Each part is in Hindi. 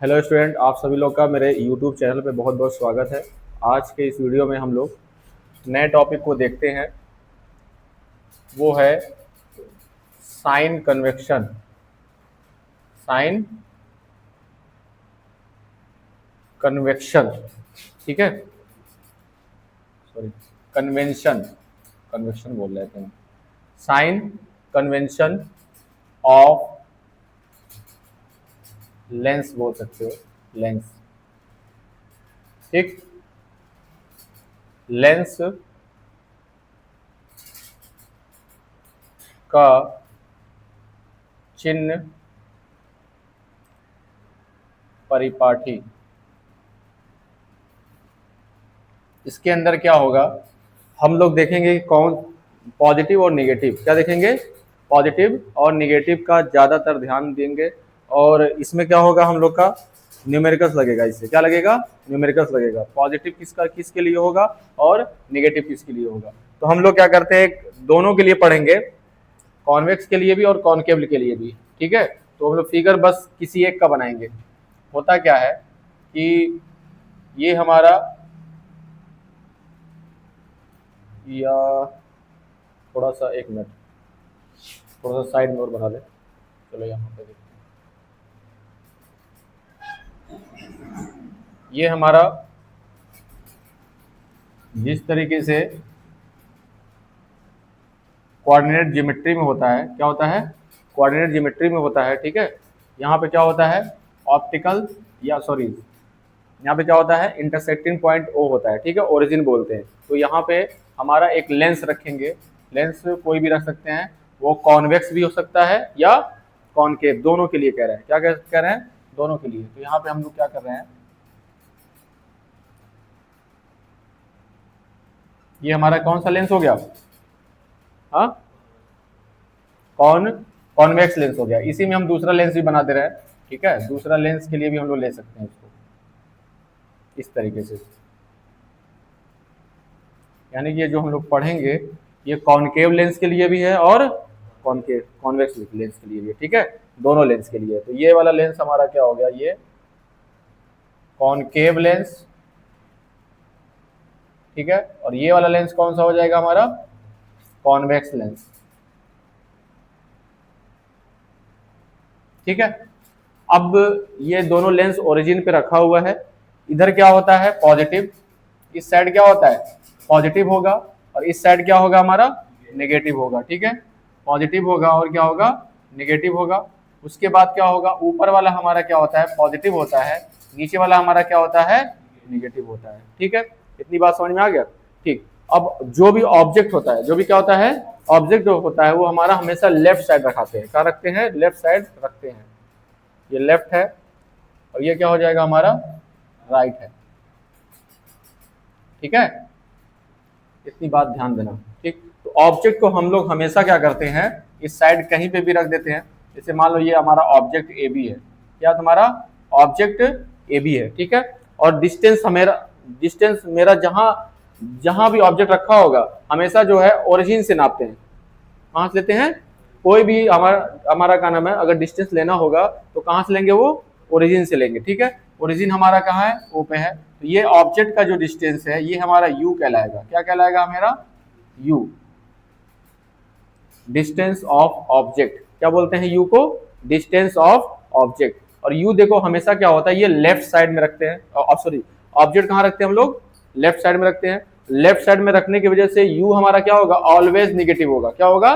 हेलो स्टूडेंट, आप सभी लोग का मेरे यूट्यूब चैनल पे बहुत बहुत स्वागत है। आज के इस वीडियो में हम लोग नए टॉपिक को देखते हैं। वो है साइन कन्वेक्शन। साइन कन्वेक्शन, ठीक है। Sorry, convention. कन्वेक्शन बोल रहे थे हम। साइन कन्वेंशन ऑफ लेंस बोल सकते हो। लेंस, ठीक। लेंस का चिन्ह परिपाठी। इसके अंदर क्या होगा, हम लोग देखेंगे कि कौन पॉजिटिव और निगेटिव, क्या देखेंगे, पॉजिटिव और निगेटिव का ज़्यादातर ध्यान देंगे। और इसमें क्या होगा, हम लोग का न्यूमेरिकल्स लगेगा। इससे क्या लगेगा, न्यूमेरिकल्स लगेगा। पॉजिटिव किसके लिए होगा और निगेटिव किसके लिए होगा। तो हम लोग क्या करते हैं, दोनों के लिए पढ़ेंगे, कॉन्वेक्स के लिए भी और कॉन्केव के लिए भी, ठीक है। तो हम लोग फिगर बस किसी एक का बनाएंगे। होता क्या है कि ये हमारा, या थोड़ा सा, एक मिनट, थोड़ा सा साइड में और बना ले। चलो यहाँ पे देखते हैं। ये हमारा जिस तरीके से कोऑर्डिनेट ज्योमेट्री में होता है, क्या होता है, कोऑर्डिनेट ज्योमेट्री में होता है, ठीक है। यहाँ पे क्या होता है, ऑप्टिकल, या सॉरी, यहाँ पे क्या होता है, इंटरसेक्टिंग पॉइंट ओ होता है, ठीक है, ओरिजिन बोलते हैं। तो यहाँ पे हमारा एक लेंस रखेंगे। लेंस कोई भी रख सकते हैं, वो कॉन्वेक्स भी हो सकता है या कॉनकेव, दोनों के लिए कह रहे हैं। क्या कह रहे हैं, दोनों के लिए। तो यहाँ पे हम लोग क्या कर रहे हैं, ये हमारा कौन सा लेंस हो गया, हाँ, कॉन्वेक्स लेंस हो गया। इसी में हम दूसरा लेंस भी बना दे रहे हैं, ठीक है। दूसरा लेंस के लिए भी हम लोग ले सकते हैं इसको इस तरीके से। यानी कि ये जो हम लोग पढ़ेंगे, ये कॉनकेव लेंस के लिए भी है और कॉन्वेक्स लेंस के लिए भी है, ठीक है, दोनों लेंस के लिए। तो ये वाला लेंस हमारा क्या हो गया, ये कॉनकेव लेंस, ठीक है। और ये वाला लेंस कौन सा हो जाएगा हमारा, कॉन्वेक्स लेंस, ठीक है। अब ये दोनों लेंस ओरिजिन पे रखा हुआ है। इधर क्या होता है, पॉजिटिव, इस साइड क्या होता है, पॉजिटिव होगा, और इस साइड क्या होगा हमारा, नेगेटिव होगा, ठीक है। पॉजिटिव होगा और क्या होगा, नेगेटिव होगा। उसके बाद क्या होगा, ऊपर वाला हमारा क्या होता है, पॉजिटिव होता है, नीचे वाला हमारा क्या होता है, नेगेटिव होता है, ठीक है। इतनी बात समझ में आ गया, ठीक। अब जो भी ऑब्जेक्ट होता है, जो भी क्या होता है, ऑब्जेक्ट जो होता है, वो हमारा हमेशा लेफ्ट साइड रखाते हैं। क्या रखते हैं, लेफ्ट साइड रखते हैं। ये लेफ्ट है और ये क्या हो जाएगा हमारा, राइट है, ठीक है। इतनी बात ध्यान देना, ठीक। तो ऑब्जेक्ट को हम लोग हमेशा क्या करते हैं, इस साइड कहीं पे भी रख देते हैं। जैसे मान लो ये हमारा ऑब्जेक्ट ए बी है, क्या तुम्हारा ऑब्जेक्ट ए बी है, ठीक है। और डिस्टेंस मेरा जहां जहां भी ऑब्जेक्ट रखा होगा, हमेशा जो है ओरिजिन से नापते हैं। कहाँ से लेते हैं, कोई भी हमारा हमारा क्या नाम है, अगर डिस्टेंस लेना होगा तो कहाँ से लेंगे, वो ओरिजिन से लेंगे, ठीक है। ओरिजिन हमारा कहाँ है, ओ पे है। तो ये ऑब्जेक्ट का जो डिस्टेंस है, ये हमारा यू कहलाएगा। क्या कहलाएगा हमारा, यू, डिस्टेंस ऑफ ऑब्जेक्ट। क्या बोलते हैं यू को, डिस्टेंस ऑफ ऑब्जेक्ट। और यू देखो हमेशा क्या होता है, ये लेफ्ट साइड में रखते हैं, सॉरी, ऑब्जेक्ट कहाँ रखते हैं हम लोग, लेफ्ट साइड में रखते हैं। लेफ्ट साइड में रखने की वजह से यू हमारा क्या होगा, ऑलवेज निगेटिव होगा। क्या होगा,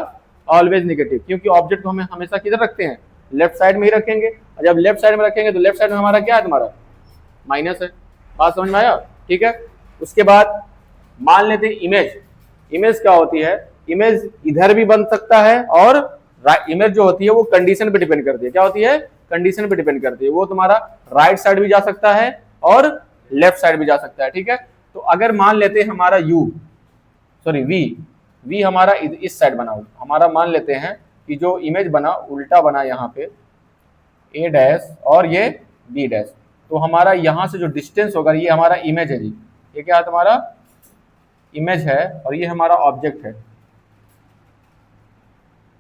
ऑलवेज निगेटिव, क्योंकि ऑब्जेक्ट को हमें हमेशा किधर रखते हैं, लेफ्ट साइड में ही रखेंगे। और जब लेफ्ट साइड में रखेंगे तो लेफ्ट साइड में हमारा क्या है, तुम्हारा माइनस है। बात समझ में आया, ठीक है। उसके बाद मान लेते हैं इमेज। इमेज क्या होती है, इमेज इधर भी बन सकता है, और इमेज जो होती है वो कंडीशन पे डिपेंड करती है। क्या होती है, कंडीशन पे डिपेंड करती है। वो तुम्हारा राइट साइड भी जा सकता है और लेफ्ट साइड भी जा सकता है, ठीक है। तो अगर मान लेते हैं हमारा यू, सॉरी वी हमारा इस साइड बना हुआ, हमारा मान लेते हैं कि जो इमेज बना उल्टा बना, यहाँ पे ए डैश और ये बी डैश। तो हमारा यहाँ से जो डिस्टेंस होगा, ये हमारा इमेज है जी, ये क्या है तुम्हारा इमेज है, और ये हमारा ऑब्जेक्ट है।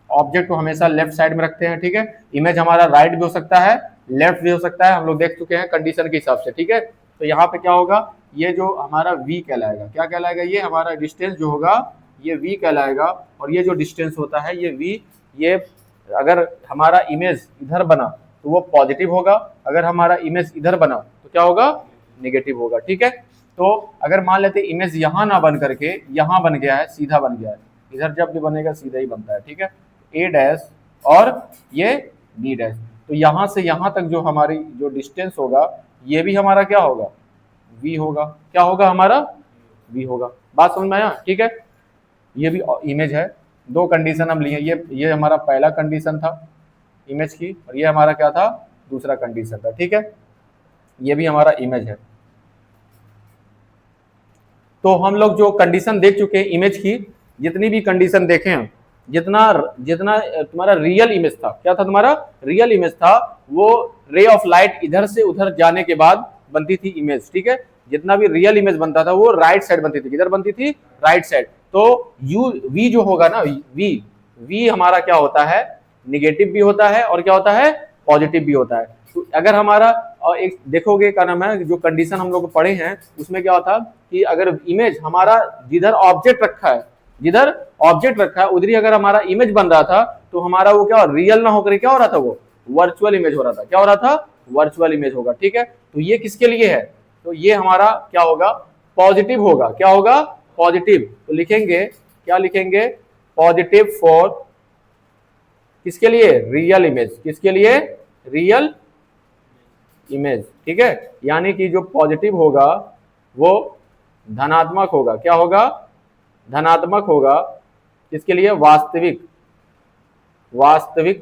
ऑब्जेक्ट को हमेशा लेफ्ट साइड में रखते हैं, ठीक है। इमेज हमारा राइट भी हो सकता है लेफ्ट भी हो सकता है, हम लोग देख चुके हैं कंडीशन के हिसाब से, ठीक है। तो यहाँ पे क्या होगा, ये जो हमारा v कहलाएगा, क्या कहलाएगा, ये हमारा डिस्टेंस जो होगा ये v कहलाएगा, और ये जो डिस्टेंस होता है ये v, ये अगर हमारा इमेज इधर बना तो वो पॉजिटिव होगा, अगर हमारा इमेज इधर बना तो क्या होगा, नेगेटिव होगा, ठीक है। तो अगर मान लेते इमेज यहाँ ना बन करके यहाँ बन गया है, सीधा बन गया है, इधर जब भी बनेगा सीधा ही बनता है, ठीक है, a डैश और ये b डैश, तो यहाँ से यहाँ तक जो हमारी जो डिस्टेंस होगा ये भी हमारा क्या होगा, v होगा, क्या होगा हमारा, v होगा। बात समझ में आया, ठीक है। ये भी इमेज है, दो कंडीशन हम लिए, ये हमारा पहला कंडीशन था इमेज की, और ये हमारा क्या था, दूसरा कंडीशन था, ठीक है। ये भी हमारा इमेज है। तो हम लोग जो कंडीशन देख चुके हैं इमेज की, जितनी भी कंडीशन देखे हैं, जितना जितना तुम्हारा रियल इमेज था, क्या था तुम्हारा रियल इमेज था, वो रे ऑफ लाइट इधर से उधर जाने के बाद बनती थी इमेज, ठीक है। जितना भी रियल इमेज बनता था वो राइट साइड बनती थी, किधर बनती थी, राइट साइड। तो यू वी जो होगा ना, वी हमारा क्या होता है, निगेटिव भी होता है और क्या होता है, पॉजिटिव भी होता है। तो अगर हमारा एक देखोगे क्या नाम है, जो कंडीशन हम लोग पढ़े हैं उसमें क्या होता कि अगर इमेज हमारा जिधर ऑब्जेक्ट रखा है, जिधर ऑब्जेक्ट रखा है उधर ही अगर हमारा इमेज बन रहा था, तो हमारा वो क्या रियल ना होकर क्या हो रहा था, वो वर्चुअल इमेज हो रहा था, क्या हो रहा था, वर्चुअल इमेज होगा, ठीक है। तो ये किसके लिए है, तो ये हमारा क्या होगा, पॉजिटिव होगा, क्या होगा, पॉजिटिव। तो लिखेंगे, क्या लिखेंगे, पॉजिटिव फॉर किसके लिए, रियल इमेज, किसके लिए, रियल इमेज, ठीक है। यानी कि जो पॉजिटिव होगा वो धनात्मक होगा, क्या होगा, धनात्मक होगा, किसके लिए, वास्तविक, वास्तविक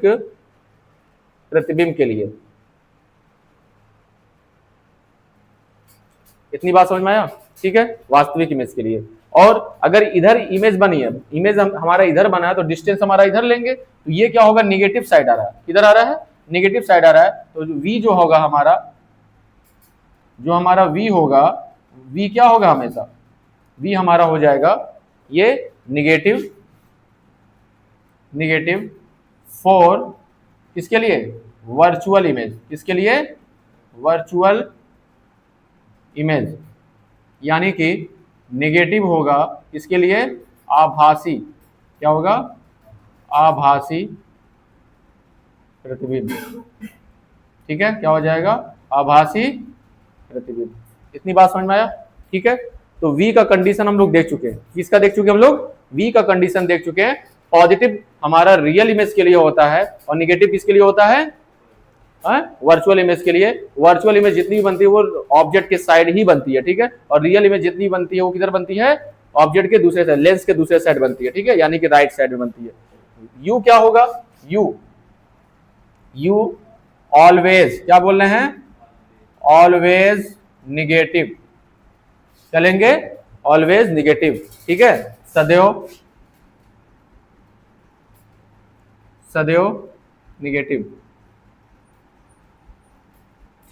प्रतिबिंब के लिए। इतनी बात समझ में आया, ठीक है, वास्तविक इमेज के लिए। और अगर इधर इमेज बनी है, इमेज हमारा इधर बना है, तो डिस्टेंस हमारा इधर लेंगे, तो ये क्या होगा, निगेटिव साइड आ रहा है, किधर आ रहा है, निगेटिव साइड आ रहा है। तो v जो होगा हमारा, जो हमारा v होगा, v क्या होगा हमेशा, v हमारा हो जाएगा ये निगेटिव, निगेटिव फॉर किसके लिए, वर्चुअल इमेज, किसके लिए, वर्चुअल इमेज। यानी कि नेगेटिव होगा इसके लिए, आभासी, क्या होगा, आभासी प्रतिबिंब, ठीक है, क्या हो जाएगा, आभासी प्रतिबिंब। इतनी बात समझ में आया, ठीक है। तो v का कंडीशन हम लोग देख चुके हैं, किसका देख चुके हैं हम लोग, v का कंडीशन देख चुके हैं। पॉजिटिव हमारा रियल इमेज के लिए होता है और निगेटिव किसके लिए होता है, वर्चुअल इमेज के लिए। वर्चुअल इमेज जितनी भी बनती है वो ऑब्जेक्ट के साइड ही बनती है, ठीक है, और रियल इमेज जितनी बनती है वो किधर बनती है, ऑब्जेक्ट के दूसरे साइड, लेंस के दूसरे साइड बनती है, ठीक है, यानी कि राइट साइड में बनती है। यू क्या होगा, यू ऑलवेज, क्या बोल रहे हैं, ऑलवेज निगेटिव, चलेंगे, ऑलवेज निगेटिव, ठीक है, सदैव, सदैव निगेटिव,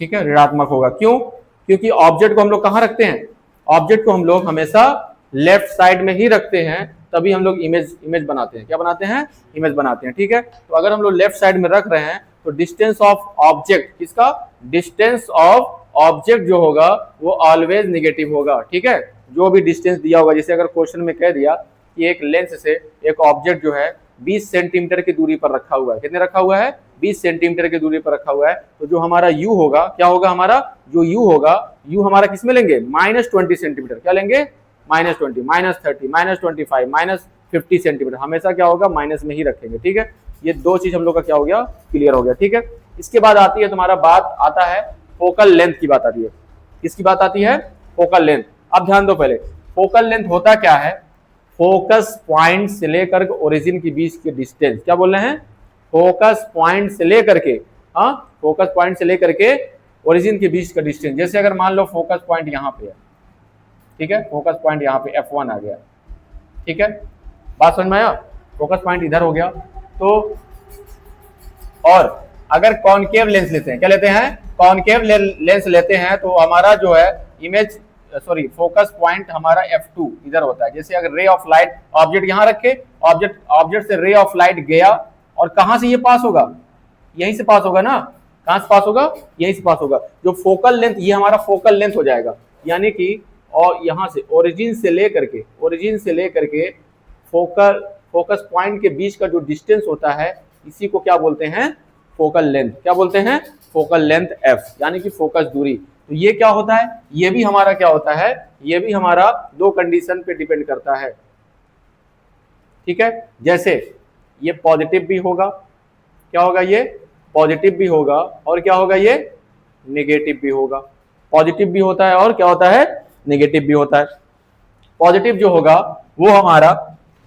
ठीक है, ऋणात्मक होगा। क्यों, क्योंकि ऑब्जेक्ट को हम लोग कहां रखते हैं, ऑब्जेक्ट को हम लोग हमेशा लेफ्ट साइड में ही रखते हैं, तभी हम लोग इमेज बनाते हैं, क्या बनाते हैं, इमेज बनाते हैं, ठीक है। तो अगर हम लोग लेफ्ट साइड में रख रहे हैं तो डिस्टेंस ऑफ ऑब्जेक्ट, किसका, डिस्टेंस ऑफ ऑब्जेक्ट जो होगा वो ऑलवेज निगेटिव होगा, ठीक है। जो भी डिस्टेंस दिया होगा, जैसे अगर क्वेश्चन में कह दिया कि एक लेंस से एक ऑब्जेक्ट जो है 20 सेंटीमीटर की दूरी पर रखा हुआ है, कितने रखा हुआ है, 20 सेंटीमीटर की दूरी पर रखा हुआ है, तो जो हमारा u होगा, क्या होगा हमारा, जो u होगा, u हमारा किस में लेंगे, -20 सेंटीमीटर, क्या लेंगे, -20, -30, -25, -50 सेंटीमीटर, हमेशा क्या होगा, माइनस में ही रखेंगे, ठीक है। ये दो चीज हम लोग का क्या हो गया, क्लियर हो गया, ठीक है। इसके बाद आती है तुम्हारा बात, आता है फोकल लेंथ की बात आती है, किसकी बात आती है, फोकल लेंथ। अब ध्यान दो, पहले फोकल लेंथ होता क्या है, फोकस पॉइंट से लेकर ओरिजिन के बीच के डिस्टेंस, क्या बोल रहे हैं, फोकस पॉइंट से लेकर के, हाँ, फोकस पॉइंट से लेकर के ओरिजिन के बीच का डिस्टेंस। जैसे अगर मान लो फोकस पॉइंट यहाँ पे है, ठीक है, फोकस पॉइंट यहाँ पे F1 आ गया, ठीक है, बात समझ में आया, फोकस पॉइंट इधर हो गया। तो और अगर कॉनकेव लेंस लेते हैं, क्या लेते हैं, कॉनकेव लेंस लेते हैं, तो हमारा जो है इमेज, सॉरी, फोकस पॉइंट हमारा F2 इधर होता है। जैसे अगर रे ऑफ लाइट, ऑब्जेक्ट यहां रखे, ऑब्जेक्ट से रे ऑफ लाइट गया और कहां से ये पास होगा, यहीं से पास होगा ना, कहां से पास होगा, यहीं से पास होगा। जो फोकल लेंथ, ये हमारा फोकल लेंथ हो जाएगा, यानी कि और यहां से ओरिजिन से लेकर के फोकस पॉइंट के बीच का जो डिस्टेंस होता है, इसी को क्या बोलते हैं, फोकल लेंथ। क्या बोलते हैं, फोकल लेंथ एफ, यानी कि फोकस दूरी। तो ये क्या होता है, ये भी हमारा क्या होता है, ये भी हमारा दो कंडीशन पे डिपेंड करता है, ठीक है। जैसे ये पॉजिटिव भी होगा, क्या होगा, ये पॉजिटिव भी होगा, और क्या होगा, ये नेगेटिव भी होगा। पॉजिटिव भी होता है और क्या होता है, नेगेटिव भी होता है। पॉजिटिव जो होगा वो हमारा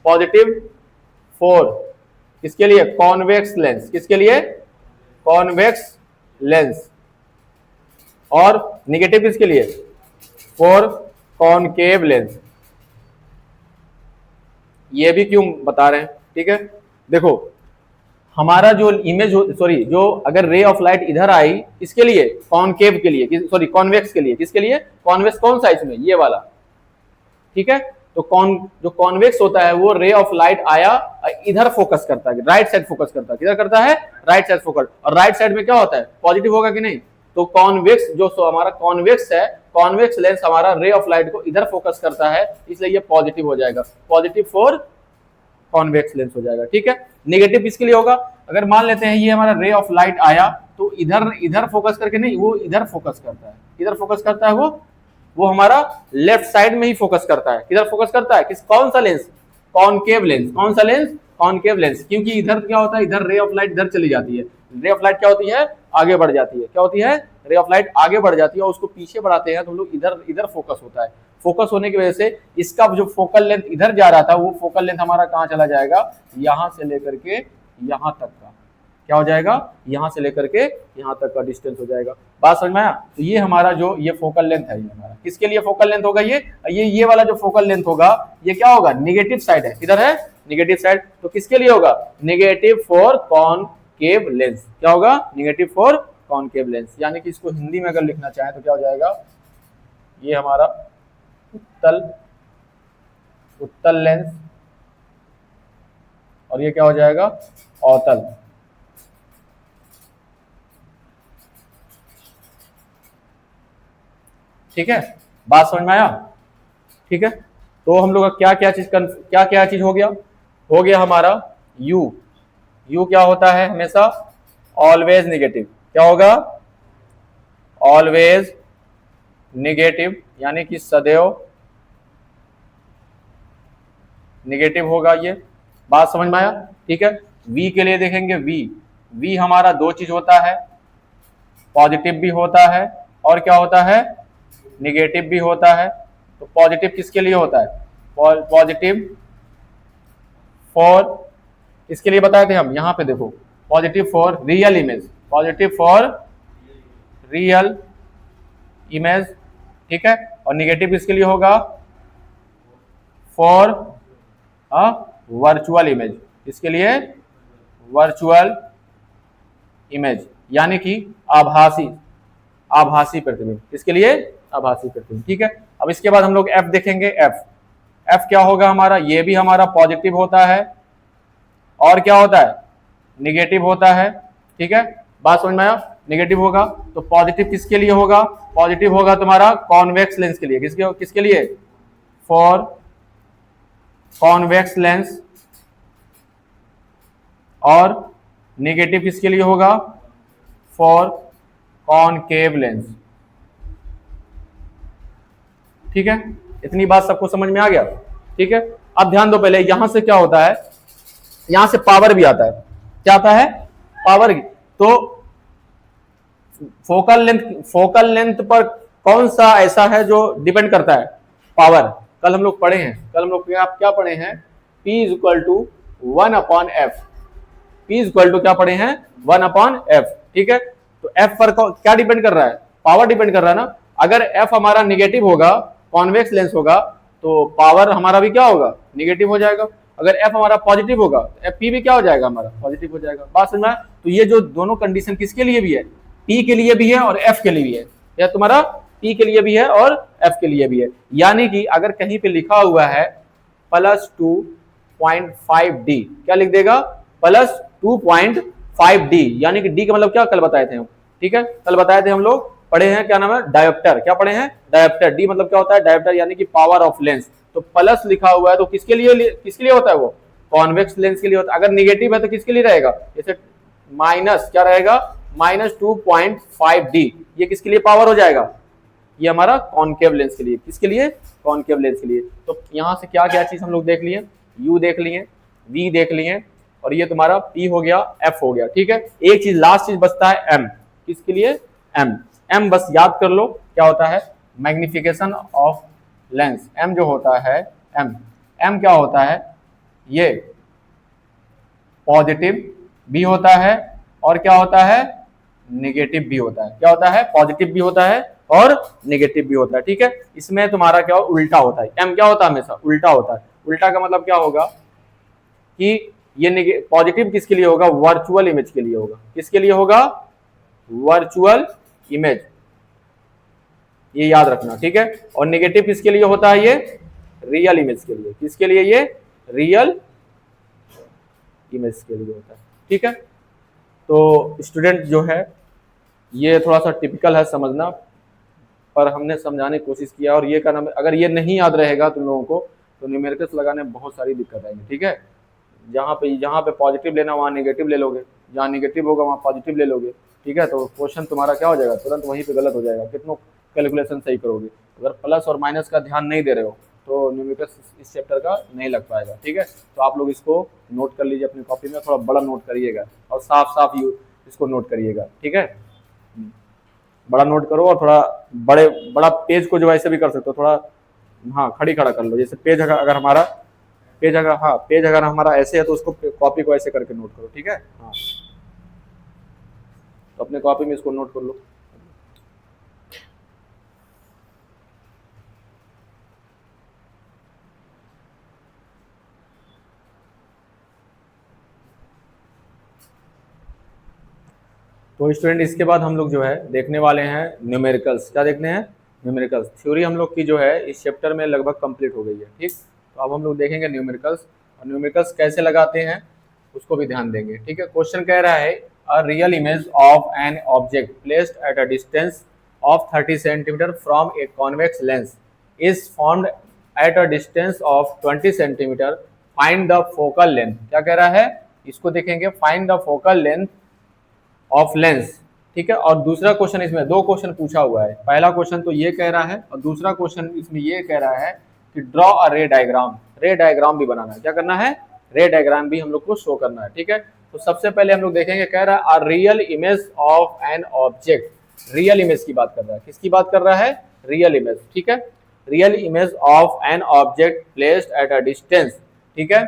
पॉजिटिव फॉर किसके लिए, कॉन्वेक्स लेंस, किसके लिए, कॉन्वेक्स लेंस। और नेगेटिव किसके लिए, फॉर कॉनकेव लेंस। ये भी क्यों बता रहे हैं, ठीक है। देखो हमारा जो इमेज, सॉरी, जो अगर रे ऑफ लाइट इधर आई, इसके लिए, कॉनकेव के लिए, सॉरी कॉन्वेक्स के लिए, किसके लिए, कॉन्वेक्स कौन सा इसमें, ये वाला, ठीक है। तो जो कॉन्वेक्स होता है वो रे ऑफ लाइट आया, इधर फोकस करता है, राइट साइड फोकस करता है, किधर करता है, राइट साइड फोकस। और राइट साइड में क्या होता है, पॉजिटिव होगा कि नहीं। तो कॉन्वेक्स जो हमारा कॉन्वेक्स है, कॉन्वेक्स लेंस हमारा रे ऑफ लाइट को इधर फोकस करता है, इसलिए ये पॉजिटिव हो जाएगा, पॉजिटिव फॉर कॉन्वेक्स लेंस हो जाएगा, ठीक है। नेगेटिव किसके लिए होगा, अगर मान लेते हैं ये हमारा रे ऑफ लाइट आया, तो इधर फोकस करके नहीं, वो इधर फोकस करता है, इधर फोकस करता है, वो हमारा लेफ्ट साइड में ही फोकस करता है। किधर फोकस करता है, कौन सा लेंस, कॉनकेव लेंस। कौन सा लेंस, कॉनकेव लेंस, क्योंकि इधर क्या होता है, इधर रे ऑफ लाइट इधर चली जाती है, रे ऑफ लाइट क्या होती है, आगे बढ़ जाती है, क्या होती है, रे ऑफ लाइट आगे बढ़ जाती है, और उसको पीछे बढ़ाते हैं तो हम लोग इधर फोकस होता है। फोकस होने की वजह से इसका जो फोकल लेंथ इधर जा रहा था, वो फोकल लेंथ हमारा कहां चला जाएगा, यहां से लेकर के यहां तक का, क्या हो जाएगा, यहां से लेकर के यहां तक का डिस्टेंस हो जाएगा। बात समझ में आया। तो ये हमारा जो ये फोकल लेंथ है, ये हमारा किसके लिए फोकल लेंथ होगा, ये वाला जो फोकल लेंथ होगा, ये क्या होगा, नेगेटिव साइड है, किधर है, नेगेटिव साइड। तो किसके लिए होगा, नेगेटिव फॉर कॉनकेव लेंस। क्या होगा, नेगेटिव फॉर कॉनकेव लेंस। यानी कि इसको हिंदी में अगर लिखना चाहे तो क्या हो जाएगा, ये हमारा उत्तल लेंस, और ये क्या हो जाएगा, अवतल। ठीक है, बात समझ में आया, ठीक है। तो हम लोग का क्या क्या चीज हो गया हमारा यू क्या होता है, हमेशा ऑलवेज नेगेटिव। क्या होगा, ऑलवेज नेगेटिव, यानी कि सदैव नेगेटिव होगा ये। बात समझ में आया, ठीक है। वी के लिए देखेंगे, वी हमारा दो चीज होता है, पॉजिटिव भी होता है और क्या होता है, नेगेटिव भी होता है। तो पॉजिटिव किसके लिए होता है, पॉजिटिव फॉर, इसके लिए बताए थे हम, यहां पे देखो, positive for real image, positive for real image, ठीक है। और नेगेटिव इसके लिए होगा फॉर वर्चुअल इमेज, इसके लिए वर्चुअल इमेज, यानी कि आभासी प्रतिबिंब, इसके लिए आभासी प्रतिबिंब, ठीक है। अब इसके बाद हम लोग एफ देखेंगे। एफ क्या होगा हमारा, ये भी हमारा पॉजिटिव होता है और क्या होता है, नेगेटिव होता है, ठीक है। बात समझ में आया, नेगेटिव होगा। तो पॉजिटिव किसके लिए होगा, पॉजिटिव होगा तुम्हारा कॉन्वेक्स लेंस के लिए, किसके लिए, फॉर कॉन्वेक्स लेंस। और नेगेटिव किसके लिए होगा, फॉर कॉनकेव लेंस, ठीक है। इतनी बात सबको समझ में आ गया, ठीक है। अब ध्यान दो, पहले यहां से क्या होता है, यहां से पावर भी आता है, क्या आता है, पावर। तो फोकल लेंथ पर कौन सा ऐसा है जो डिपेंड करता है, पावर। कल हम लोग पढ़े हैं, क्या पढ़े हैं, P equal to 1/f, P equal to क्या पढ़े हैं, 1/f, ठीक है। तो f पर क्या डिपेंड कर रहा है, पावर डिपेंड कर रहा है ना। अगर f हमारा निगेटिव होगा, कॉन्वेक्स लेंस होगा, तो पावर हमारा भी क्या होगा, निगेटिव हो जाएगा। अगर f हमारा पॉजिटिव होगा तो P भी क्या हो जाएगा, हमारा पॉजिटिव हो जाएगा। बात समझ में आया। तो ये जो दोनों कंडीशन किसके लिए भी है, P के लिए भी है और f के लिए भी है, या तुम्हारा P के लिए भी है और f के लिए भी है। यानी कि अगर कहीं पे लिखा हुआ है +2.5D, क्या लिख देगा, +2.5D, यानी कि D का मतलब क्या कल बताए थे हम, ठीक है, कल बताए थे हम लोग, पढ़े हैं, क्या नाम है, डायोप्टर। क्या पढ़े हैं, डायोप्टर। डी मतलब क्या होता है, डायोप्टर यानी कि पावर ऑफ लेंस। तो प्लस लिखा हुआ है तो किसके लिए होता है, वो कॉन्वेक्स लेंस के लिए होता है। अगर निगेटिव है तो किसके लिए रहेगा, जैसे माइनस क्या रहेगा, -2.5D, ये किसके लिए पावर हो जाएगा, ये हमारा कॉनकेव लेंस के लिए। किसके लिए, कॉनकेव लेंस के लिए। तो यहां से क्या क्या चीज हम लोग देख लिए, U देख लिए, V देख लिए, और ये तुम्हारा P हो गया, F हो गया। ठीक है, एक चीज लास्ट चीज बचता है M, किसके लिए, M। M बस याद कर लो क्या होता है, मैग्निफिकेशन ऑफ लेंस। M जो होता है, M क्या होता है, ये पॉजिटिव भी होता है और क्या होता है, नेगेटिव भी होता है। क्या होता है, पॉजिटिव भी होता है और नेगेटिव भी होता है। ठीक है, इसमें तुम्हारा क्या उल्टा होता है, एम क्या होता है, हमेशा उल्टा होता है। उल्टा का मतलब क्या होगा कि ये पॉजिटिव किसके लिए होगा, वर्चुअल इमेज के लिए होगा। किसके लिए होगा, वर्चुअल इमेज, ये याद रखना। ठीक है, और नेगेटिव किसके लिए होता है, ये रियल इमेज के लिए। किसके लिए, ये रियल इमेज के लिए होता है। ठीक है, तो स्टूडेंट जो है ये थोड़ा सा टिपिकल है समझना, पर हमने समझाने की कोशिश किया। और ये का नाम, अगर ये नहीं याद रहेगा तुम लोगों को तो न्यूमेरिकल्स लगाने में बहुत सारी दिक्कत आएगी। ठीक है, जहाँ पे पॉजिटिव लेना वहाँ नेगेटिव ले लोगे, जहाँ नेगेटिव होगा वहाँ पॉजिटिव ले लोगे। ठीक है, तो क्वेश्चन तुम्हारा क्या हो जाएगा, तुरंत वहीं पे गलत हो जाएगा, कितनों कैलकुलेशन सही करोगे। अगर प्लस और माइनस का ध्यान नहीं दे रहे हो तो न्यूमेरिकल्स इस चैप्टर का नहीं लग पाएगा। ठीक है, तो आप लोग इसको नोट कर लीजिए अपनी कॉपी में, थोड़ा बड़ा नोट करिएगा और साफ साफ इसको नोट करिएगा। ठीक है, बड़ा नोट करो और थोड़ा बड़ा पेज को जो ऐसे भी कर सकते हो, थोड़ा हाँ खड़ा कर लो। जैसे पेज अगर हमारा ऐसे है तो उसको कॉपी को ऐसे करके नोट करो। ठीक है, हाँ, तो अपने कॉपी में इसको नोट कर लो। तो स्टूडेंट इसके बाद हम लोग जो है देखने वाले हैं न्यूमेरिकल्स। क्या देखने हैं, न्यूमेरिकल्स। थ्योरी हम लोग की जो है इस चैप्टर में लगभग कंप्लीट हो गई है। ठीक, तो अब हम लोग देखेंगे न्यूमेरिकल्स, और न्यूमेरिकल्स कैसे लगाते हैं उसको भी ध्यान देंगे। ठीक है, क्वेश्चन कह रहा है a real image of an object placed at a distance of 30 centimetre from a convex lens is formed at a distance of 20 centimetre, find the focal length. क्या कह रहा है, इसको देखेंगे, find the focal length of lens. ठीक है, और दूसरा क्वेश्चन, इसमें दो क्वेश्चन पूछा हुआ है। पहला क्वेश्चन तो ये कह रहा है और दूसरा क्वेश्चन इसमें ये कह रहा है कि ड्रॉ अ रे डायग्राम। रे डायग्राम भी बनाना है, क्या करना है, रे डायग्राम भी हम लोग को शो करना है। ठीक है, तो सबसे पहले हम लोग देखेंगे, कह रहा है a real image of an object. Real image की बात कर रहा है, किसकी बात कर रहा है, रियल इमेज। ठीक है, real image of an object placed at a distance, ठीक है,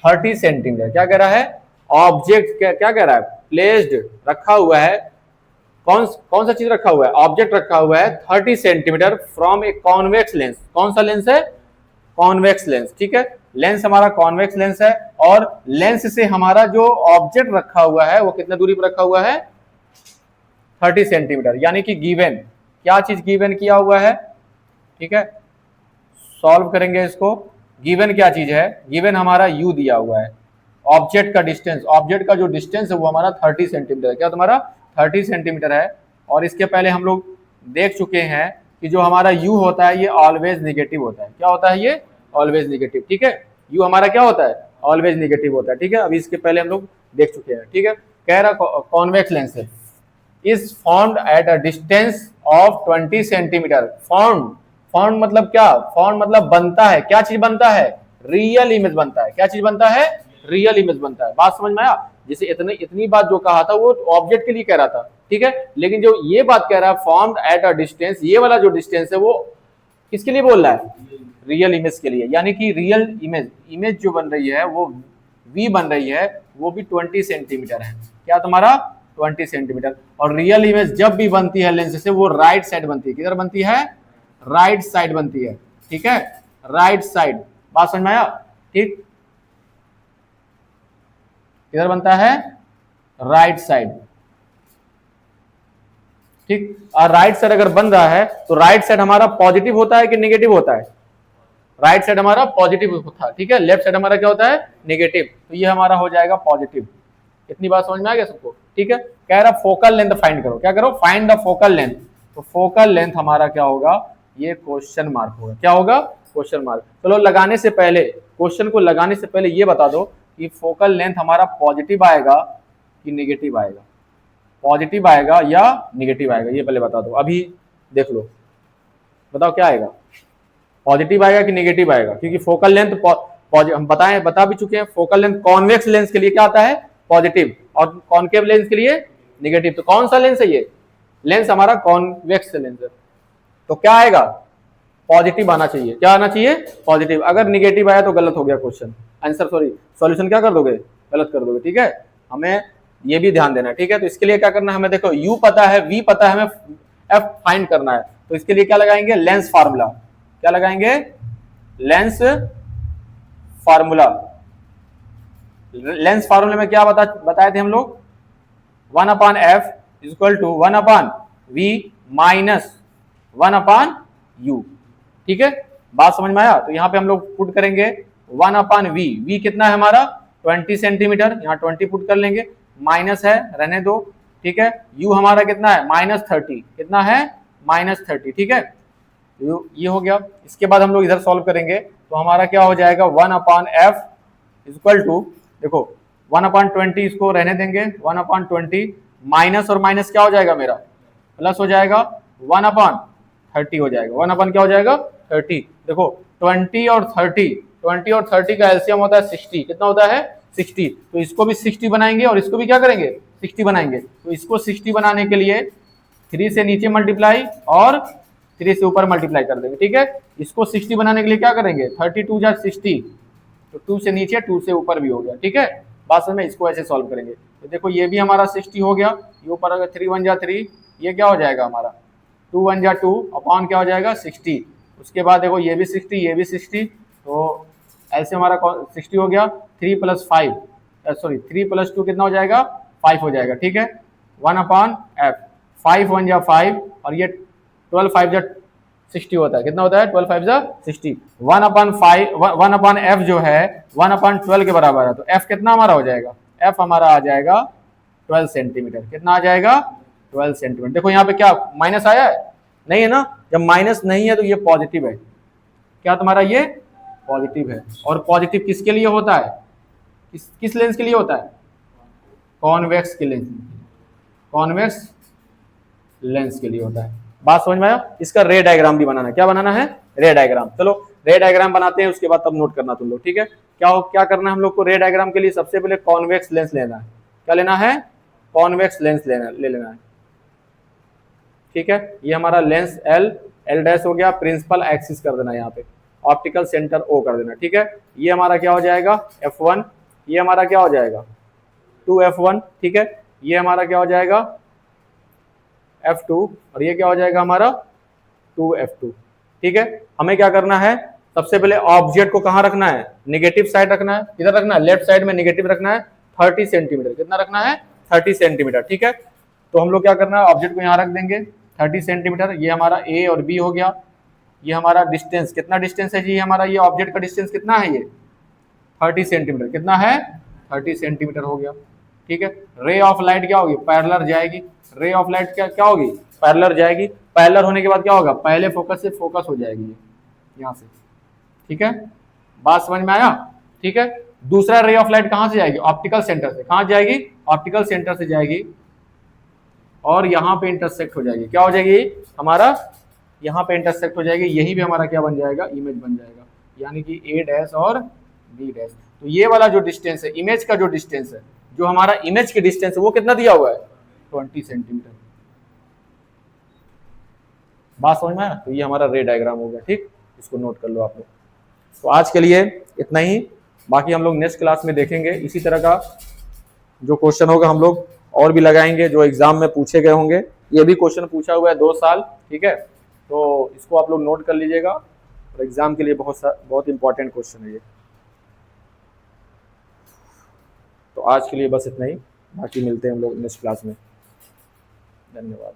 30 सेंटीमीटर। क्या कह रहा है, ऑब्जेक्ट क्या कह रहा है, प्लेस्ड रखा हुआ है, कौन सा चीज रखा हुआ है, ऑब्जेक्ट रखा हुआ है 30 centimetre from a convex lens. कौन सा लेंस है, कॉन्वेक्स लेंस। ठीक है, लेंस हमारा कॉन्वेक्स लेंस है, और लेंस से हमारा जो ऑब्जेक्ट रखा हुआ है वो कितने दूरी पर रखा हुआ है, 30 सेंटीमीटर। यानी कि गिवन, क्या चीज गिवन किया हुआ है। ठीक है, सॉल्व करेंगे इसको। गिवन क्या चीज है, गिवन हमारा u दिया हुआ है, ऑब्जेक्ट का डिस्टेंस, ऑब्जेक्ट का जो डिस्टेंस है वो हमारा 30 सेंटीमीटर है। क्या तुम्हारा 30 सेंटीमीटर है। और इसके पहले हम लोग देख चुके हैं कि जो हमारा u होता है ये ऑलवेज निगेटिव होता है। क्या होता है, ये ऑलवेज निगेटिव। ठीक है, u हमारा क्या होता है, ऑलवेज निगेटिव होता है। ठीक है, अभी इसके पहले हम लोग देख चुके हैं। ठीक है, कह रहा कॉन्वेक्स लेंस है, is formed at a distance of 20 centimetre. Formed मतलब क्या, फॉर्म्ड मतलब बनता है, क्या चीज बनता है, रियल इमेज बनता है। क्या चीज बनता है, रियल इमेज बनता है। बात समझ में आया, जैसे इतनी बात जो कहा था वो ऑब्जेक्ट के लिए कह रहा था। ठीक है, लेकिन जो ये बात कह रहा है फॉर्म्ड एट अ डिस्टेंस, ये वाला जो डिस्टेंस है वो किसके लिए बोल रहा है, रियल इमेज के लिए। यानी कि रियल इमेज जो बन रही है वो v बन रही है, वो भी 20 सेंटीमीटर है। क्या तुम्हारा 20 सेंटीमीटर। और रियल इमेज जब भी बनती है लेंस से वो राइट साइड बनती है। किधर बनती है, राइट साइड बनती है। ठीक है, राइट साइड। बात समझ में आया, ठीक, किधर बनता है, राइट साइड। ठीक, और राइट साइड अगर बन रहा है तो राइट साइड हमारा पॉजिटिव होता है कि नेगेटिव होता है, राइट साइड हमारा पॉजिटिव होता है। ठीक है, लेफ्ट साइड हमारा क्या होता है, नेगेटिव। तो ये हमारा हो जाएगा पॉजिटिव। इतनी बात समझ में आ गया सबको। ठीक है। कह रहा फोकल लेंथ फाइंड करो, क्या करो, फाइंड द फोकल लेंथ। तो फोकल लेंथ हमारा क्या होगा, ये क्वेश्चन मार्क होगा, क्या होगा, क्वेश्चन मार्क। चलो लगाने से पहले, क्वेश्चन को लगाने से पहले ये बता दो कि फोकल लेंथ हमारा पॉजिटिव आएगा कि नेगेटिव आएगा, पॉजिटिव आएगा या नेगेटिव आएगा, ये पहले बता दो। अभी देख लो, बताओ क्या आएगा, पॉजिटिव आएगा कि नेगेटिव आएगा, क्योंकि फोकल लेंथ हम बता भी चुके हैं, फोकल लेंथ कॉन्वेक्स लेंस के लिए क्या आता है, पॉजिटिव, और कॉन्केव लेंस के लिए नेगेटिव। तो कौन सा लेंस है ये, लेंस हमारा कॉन्वेक्स लेंस है, तो क्या आएगा, पॉजिटिव आना चाहिए, क्या आना चाहिए, पॉजिटिव। अगर नेगेटिव आया तो गलत हो गया क्वेश्चन, आंसर सॉरी सॉल्यूशन क्या कर दोगे, गलत कर दोगे, ठीक है। हमें ये भी ध्यान देना है, ठीक है। तो इसके लिए क्या करना है, हमें देखो u पता है, v पता है, हमें f फाइंड करना है। तो इसके लिए क्या लगाएंगे, लेंस फार्मूला, क्या लगाएंगे, लेंस फार्मूला। लेंस फार्मूले में क्या बताए थे हम लोग, 1/f equal to 1/v minus 1/u, ठीक है, बात समझ में आया। तो यहाँ पे हम लोग पुट करेंगे 1/v, v कितना है हमारा 20 सेंटीमीटर, यहाँ 20 पुट कर लेंगे, माइनस है रहने दो, ठीक है। u हमारा कितना है -30, कितना है -30, ठीक है, ये हो गया। इसके बाद हम लोग इधर सॉल्व करेंगे, तो हमारा क्या हो जाएगा 1/f इक्वल टू, देखो 1/20 इसको रहने देंगे, 1/20 माइनस और माइनस क्या हो जाएगा मेरा, प्लस हो जाएगा, 1/30 हो जाएगा, 1 क्या हो जाएगा 30। देखो 20 और 30 का एलसीएम होता है 60, कितना होता है 60। तो इसको भी 60 बनाएंगे और इसको भी क्या करेंगे 60 बनाएंगे। तो इसको 60 बनाने के लिए 3 से नीचे मल्टीप्लाई और 3 से ऊपर मल्टीप्लाई कर देंगे, ठीक है। इसको 60 बनाने के लिए क्या करेंगे, 32 जा 60, तो 2 से नीचे 2 से ऊपर भी हो गया, ठीक है। बात समझ में, इसको ऐसे सॉल्व करेंगे। तो देखो ये भी हमारा 60 हो गया, ये ऊपर अगर 3 1 जा 3, ये क्या हो जाएगा हमारा 2 1 जा 2 अपॉन क्या हो जाएगा 60। उसके बाद देखो ये भी 60, ये भी 60, तो ऐसे हमारा 60 हो गया, 3 + 5 सॉरी 3 + 2 कितना हो जाएगा 5 हो जाएगा, ठीक है। 1/f, 5 1 जा 5 और ये 12 5 जा 60 होता है, कितना होता है 12 5 जा 60। 1/f जो है 1/12 के बराबर है, तो f कितना हमारा हो जाएगा, f हमारा आ जाएगा 12 सेंटीमीटर, कितना आ जाएगा 12 सेंटीमीटर। देखो यहाँ पे क्या माइनस आया है, नहीं है ना, जब माइनस नहीं है तो ये पॉजिटिव है, क्या तुम्हारा ये पॉजिटिव है। और पॉजिटिव किसके लिए होता है, किस लेंस के लिए होता है, कॉन्वेक्स के लेंस, कॉन्वेक्स लेंस के लिए होता है। बात समझ में आया। इसका रे डायग्राम भी बनाना है, क्या बनाना है, रे डायग्राम। चलो रे डायग्राम बनाते हैं, उसके बाद तब नोट करना तुम लोग, ठीक है। क्या करना है हम लोग को, रे डायग्राम के लिए सबसे पहले कॉन्वेक्स लेंस लेना है, क्या लेना है, कॉन्वेक्स लेंस ले लेना है, ठीक है। ये हमारा लेंस एल डैश हो गया, प्रिंसिपल एक्सिस कर देना यहाँ पे, ऑप्टिकल सेंटर ओ कर देना, ठीक है। ये हमारा क्या हो जाएगा f1, ये हमारा क्या हो जाएगा 2f1, ठीक है। ये हमारा क्या हो जाएगा f2 और ये क्या हो जाएगा हमारा 2f2, ठीक है। हमें क्या करना है, सबसे पहले ऑब्जेक्ट को कहाँ रखना है, नेगेटिव साइड रखना है, किधर रखना है, लेफ्ट साइड में नेगेटिव रखना है, 30 सेंटीमीटर, कितना रखना है 30 सेंटीमीटर, ठीक है। तो हम लोग क्या करना है, ऑब्जेक्ट को यहाँ रख देंगे 30 सेंटीमीटर। ये हमारा ए और बी हो गया, ये हमारा डिस्टेंस, कितना डिस्टेंस है जी हमारा, ये ऑब्जेक्ट का डिस्टेंस कितना है, ये 30 सेंटीमीटर, कितना है 30 सेंटीमीटर हो गया, ठीक है। रे ऑफ लाइट क्या होगी, पैरेलल जाएगी, रे ऑफ लाइट क्या होगी, पैरेलल जाएगी। पैरेलल होने के बाद क्या होगा, पहले फोकस से फोकस हो जाएगी ये यहाँ से, ठीक है। बात समझ में आया, ठीक है। दूसरा रे ऑफ लाइट कहाँ से जाएगी, ऑप्टिकल सेंटर से, कहाँ जाएगी, ऑप्टिकल सेंटर से जाएगी और यहाँ पे इंटरसेक्ट हो जाएगी, क्या हो जाएगी हमारा, यहाँ पे इंटरसेक्ट हो जाएगी, यही भी हमारा क्या बन जाएगा, इमेज बन जाएगा, यानी कि ए डैश और बी डैश। तो ये वाला जो डिस्टेंस है, इमेज का जो डिस्टेंस है, जो हमारा इमेज की डिस्टेंस है वो कितना दिया हुआ है 20 सेंटीमीटर। बात समझ में आया। तो ये हमारा रे डायग्राम हो गया, ठीक, इसको नोट कर लो आप लोग। तो आज के लिए इतना ही, बाकी हम लोग नेक्स्ट क्लास में देखेंगे। इसी तरह का जो क्वेश्चन होगा हम लोग और भी लगाएंगे, जो एग्जाम में पूछे गए होंगे। ये भी क्वेश्चन पूछा हुआ है 2 साल, ठीक है, तो इसको आप लोग नोट कर लीजिएगा, और एग्जाम के लिए बहुत इंपॉर्टेंट क्वेश्चन है ये। तो आज के लिए बस इतना ही, बाकी मिलते हैं हम लोग नेक्स्ट क्लास में। धन्यवाद।